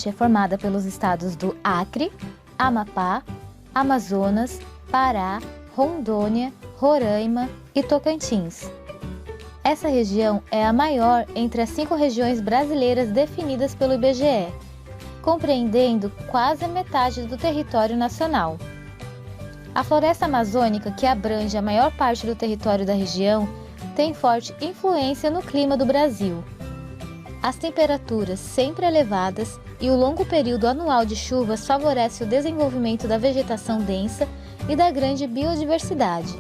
Norte é formada pelos estados do Acre, Amapá, Amazonas, Pará, Rondônia, Roraima e Tocantins. Essa região é a maior entre as 5 regiões brasileiras definidas pelo IBGE, compreendendo quase a metade do território nacional. A floresta amazônica, que abrange a maior parte do território da região, tem forte influência no clima do Brasil. As temperaturas sempre elevadas e o longo período anual de chuvas favorece o desenvolvimento da vegetação densa e da grande biodiversidade.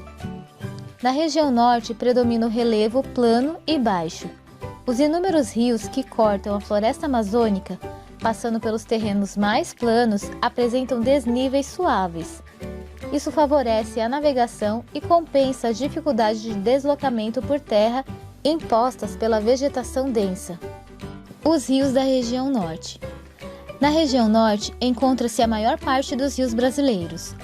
Na região norte predomina o relevo plano e baixo. Os inúmeros rios que cortam a floresta amazônica, passando pelos terrenos mais planos, apresentam desníveis suaves. Isso favorece a navegação e compensa as dificuldades de deslocamento por terra impostas pela vegetação densa. Os rios da região norte. Na região norte encontra-se a maior parte dos rios brasileiros.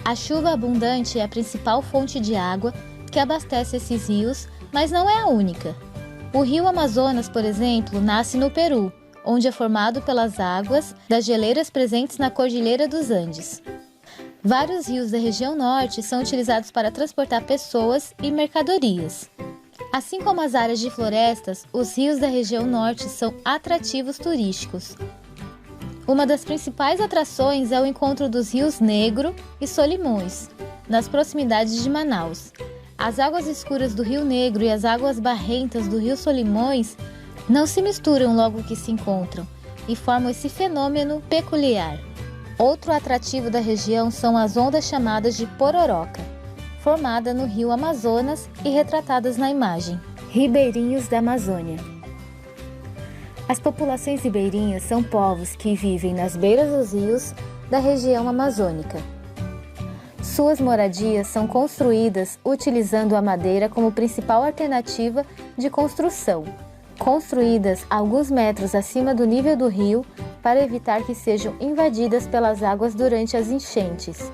A chuva abundante é a principal fonte de água que abastece esses rios, mas não é a única. O rio Amazonas, por exemplo, nasce no Peru, onde é formado pelas águas das geleiras presentes na Cordilheira dos Andes. Vários rios da região norte são utilizados para transportar pessoas e mercadorias. Assim como as áreas de florestas, os rios da região norte são atrativos turísticos. Uma das principais atrações é o encontro dos rios Negro e Solimões, nas proximidades de Manaus. As águas escuras do Rio Negro e as águas barrentas do Rio Solimões não se misturam logo que se encontram e formam esse fenômeno peculiar. Outro atrativo da região são as ondas chamadas de pororoca, formada no rio Amazonas e retratadas na imagem. Ribeirinhos da Amazônia. As populações ribeirinhas são povos que vivem nas beiras dos rios da região amazônica. Suas moradias são construídas utilizando a madeira como principal alternativa de construção, construídas alguns metros acima do nível do rio para evitar que sejam invadidas pelas águas durante as enchentes.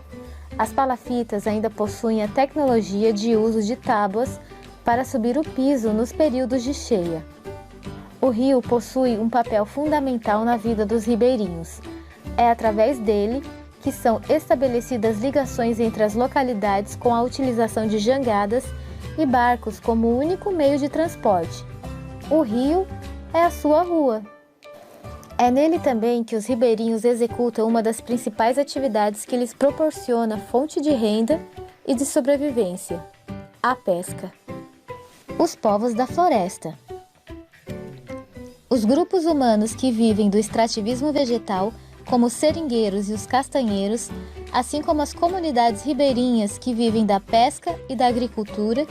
As palafitas ainda possuem a tecnologia de uso de tábuas para subir o piso nos períodos de cheia. O rio possui um papel fundamental na vida dos ribeirinhos. É através dele que são estabelecidas ligações entre as localidades com a utilização de jangadas e barcos como único meio de transporte. O rio é a sua rua. É nele também que os ribeirinhos executam uma das principais atividades que lhes proporciona fonte de renda e de sobrevivência: a pesca. Os povos da floresta. Os grupos humanos que vivem do extrativismo vegetal, como os seringueiros e os castanheiros, assim como as comunidades ribeirinhas que vivem da pesca e da agricultura,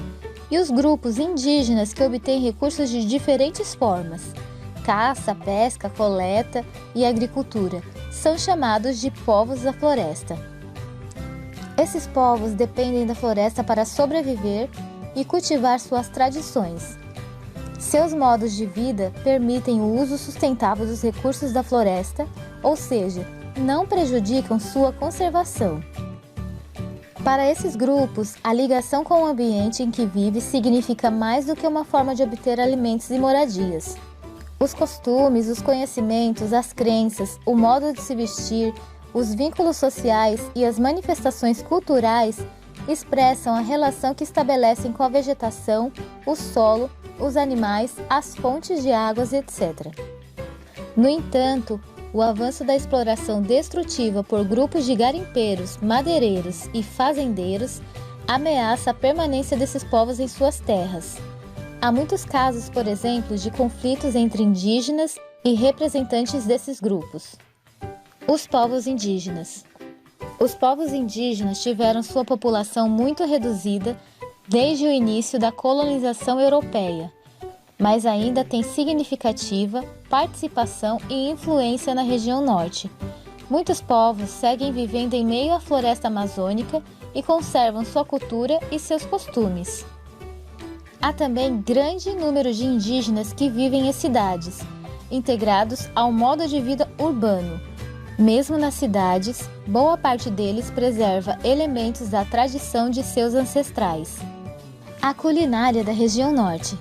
e os grupos indígenas que obtêm recursos de diferentes formas, caça, pesca, coleta e agricultura, são chamados de povos da floresta. Esses povos dependem da floresta para sobreviver e cultivar suas tradições. Seus modos de vida permitem o uso sustentável dos recursos da floresta, ou seja, não prejudicam sua conservação. Para esses grupos, a ligação com o ambiente em que vive significa mais do que uma forma de obter alimentos e moradias. Os costumes, os conhecimentos, as crenças, o modo de se vestir, os vínculos sociais e as manifestações culturais expressam a relação que estabelecem com a vegetação, o solo, os animais, as fontes de águas, etc. No entanto, o avanço da exploração destrutiva por grupos de garimpeiros, madeireiros e fazendeiros ameaça a permanência desses povos em suas terras. Há muitos casos, por exemplo, de conflitos entre indígenas e representantes desses grupos. Os povos indígenas. Os povos indígenas tiveram sua população muito reduzida desde o início da colonização europeia, mas ainda têm significativa participação e influência na região norte. Muitos povos seguem vivendo em meio à floresta amazônica e conservam sua cultura e seus costumes. Há também grande número de indígenas que vivem em cidades, integrados ao modo de vida urbano. Mesmo nas cidades, boa parte deles preserva elementos da tradição de seus ancestrais. A culinária da região norte.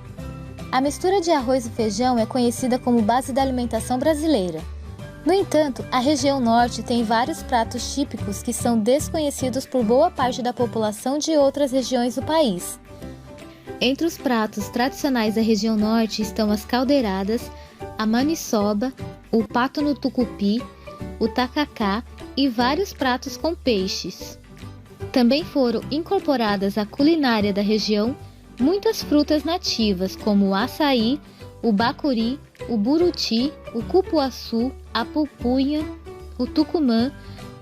A mistura de arroz e feijão é conhecida como base da alimentação brasileira. No entanto, a região norte tem vários pratos típicos que são desconhecidos por boa parte da população de outras regiões do país. Entre os pratos tradicionais da região norte estão as caldeiradas, a maniçoba, o pato no tucupi, o tacacá e vários pratos com peixes. Também foram incorporadas à culinária da região muitas frutas nativas, como o açaí, o bacuri, o buruti, o cupuaçu, a pupunha, o tucumã,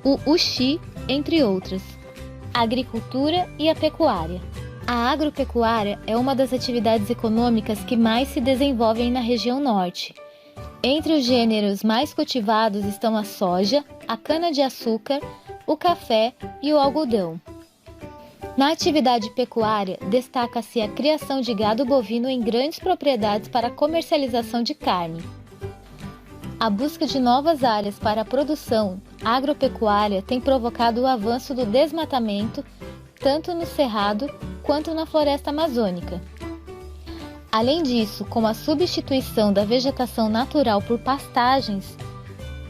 o uxi, entre outras. A agricultura e a pecuária. A agropecuária é uma das atividades econômicas que mais se desenvolvem na região norte. Entre os gêneros mais cultivados estão a soja, a cana-de-açúcar, o café e o algodão. Na atividade pecuária, destaca-se a criação de gado bovino em grandes propriedades para comercialização de carne. A busca de novas áreas para a produção agropecuária tem provocado o avanço do desmatamento, tanto no cerrado quanto na floresta amazônica. Além disso, com a substituição da vegetação natural por pastagens,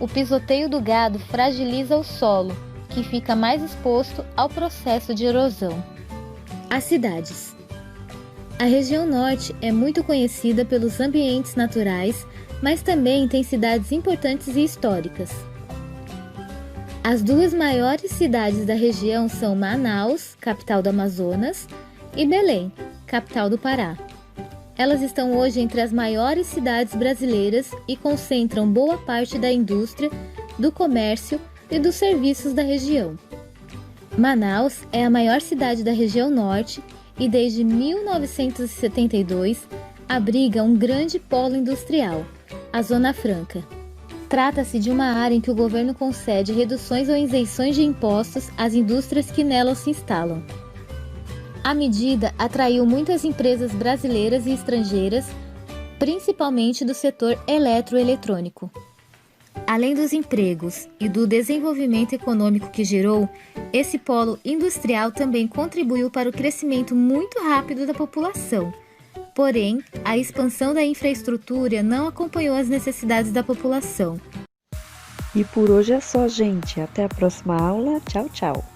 o pisoteio do gado fragiliza o solo, que fica mais exposto ao processo de erosão. As cidades. A região norte é muito conhecida pelos ambientes naturais, mas também tem cidades importantes e históricas. As duas maiores cidades da região são Manaus, capital do Amazonas, e Belém, capital do Pará. Elas estão hoje entre as maiores cidades brasileiras e concentram boa parte da indústria, do comércio e dos serviços da região. Manaus é a maior cidade da região norte e desde 1972 abriga um grande polo industrial, a Zona Franca. Trata-se de uma área em que o governo concede reduções ou isenções de impostos às indústrias que nela se instalam. A medida atraiu muitas empresas brasileiras e estrangeiras, principalmente do setor eletroeletrônico. Além dos empregos e do desenvolvimento econômico que gerou, esse polo industrial também contribuiu para o crescimento muito rápido da população. Porém, a expansão da infraestrutura não acompanhou as necessidades da população. E por hoje é só, gente. Até a próxima aula. Tchau, tchau.